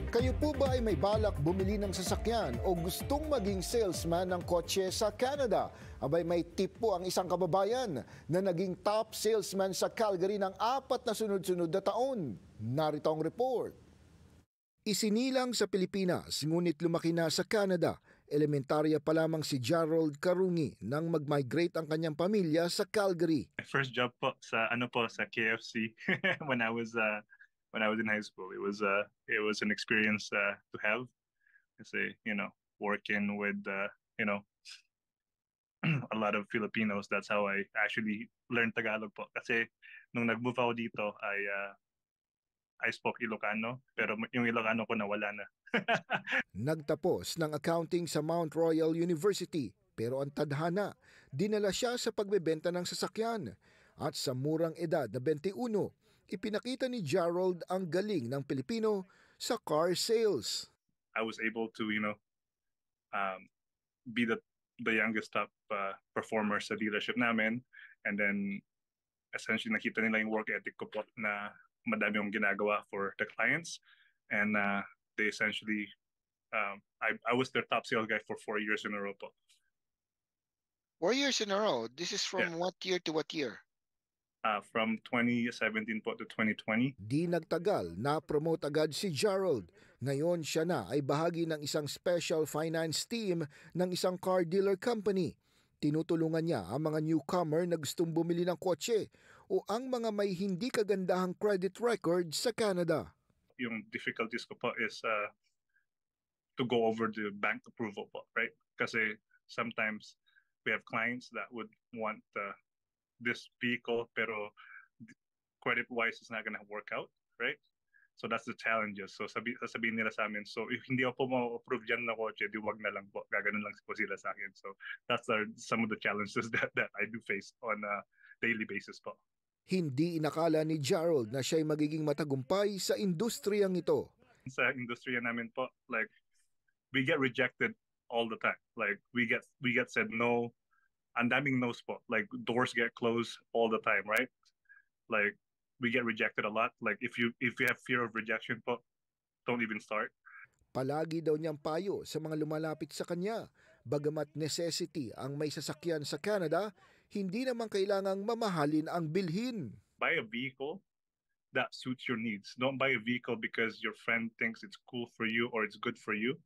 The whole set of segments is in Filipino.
Kayo po ba ay may balak bumili ng sasakyan o gustong maging salesman ng kotse sa Canada? Abay, may tip po ang isang kababayan na naging top salesman sa Calgary ng 4 na sunod-sunod na taon. Narito ang report. Isinilang sa Pilipinas, ngunit lumaki na sa Canada. Elementarya pa lamang si Gerald Karungi nang mag-migrate ang kanyang pamilya sa Calgary. My first job po sa sa KFC when I was in high school. It was an experience to have. Kasi, working with a lot of Filipinos. That's how I actually learned Tagalog po. Kasi nung nag-move ako dito, I spoke Ilocano, pero yung Ilocano ko nawala na. Nagtapos ng accounting sa Mount Royal University, pero ang tadhana, dinala siya sa pagbebenta ng sasakyan. At sa murang edad na 21, ipinakita ni Gerald ang galing ng Pilipino sa car sales. I was able to, be the youngest top performer sa dealership namin, and then essentially nakita nila yung work ethic ko po na madami yung ginagawa for the clients, and they essentially I was their top sales guy for 4 years in a row po. 4 years in a row. This is from what year to what year? From 2017 po to 2020. Di nagtagal, na-promote agad si Gerald. Ngayon siya na ay bahagi ng isang special finance team ng isang car dealer company. Tinutulungan niya ang mga newcomer na gustong bumili ng kotse o ang mga may hindi kagandahang credit record sa Canada. Yung difficulties ko po is to go over the bank approval po, right? Kasi sometimes we have clients that would want this vehicle, pero credit-wise it's not gonna work out, right? So that's the challenges. So sabihin nila sa amin, so if hindi ako po ma-approve dyan na kotse, di wag na lang po. Gaganon lang po sila sa akin. So that's some of the challenges that I do face on a daily basis po. Hindi inakala ni Gerald na siya'y magiging matagumpay sa industriyang ito. Sa industriya namin po, like, we get rejected all the time. Like, we get said no. Ang daming no's po. Like, doors get closed all the time, right? Like, we get rejected a lot. Like, if you have fear of rejection po, don't even start. Palagi daw niyang payo sa mga lumalapit sa kanya. Bagamat necessity ang may sasakyan sa Canada, hindi naman kailangang mamahalin ang bilhin. Buy a vehicle that suits your needs. Don't buy a vehicle because your friend thinks it's cool for you or it's good for you.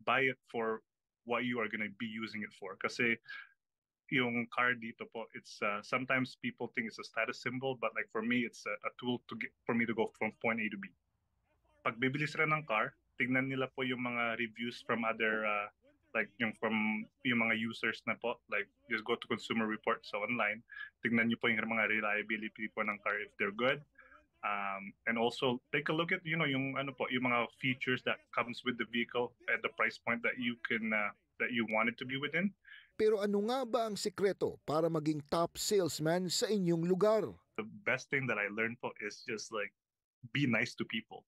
Buy it for what you are going to be using it for. Kasi yung car dito po, it's sometimes people think it's a status symbol, but like for me, it's a tool for me to go from point A to B. Pag bibili sila ng car, tignan nila po yung mga reviews from other like yung mga users na po, like just go to consumer reports so online, tignan niyo po yung mga reliability po ng car if they're good. And also take a look at yung mga features that comes with the vehicle at the price point that you can that you want it to be within. Pero ano nga ba ang sikreto para maging top salesman sa inyong lugar? The best thing that I learned po is just like be nice to people.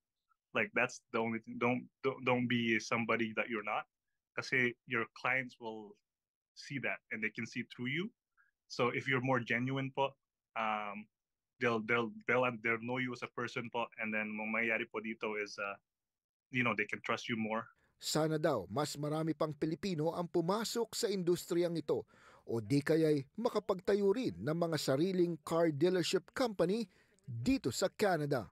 Like that's the only thing. Don't be somebody that you're not. Kasi your clients will see that and they can see through you. So if you're more genuine po, they'll know you as a person po, and then mangyayari po dito is they can trust you more. Sana daw mas marami pang Pilipino ang pumasok sa industriyang ito o di kaya'y makapagtayo rin ng mga sariling car dealership company dito sa Canada.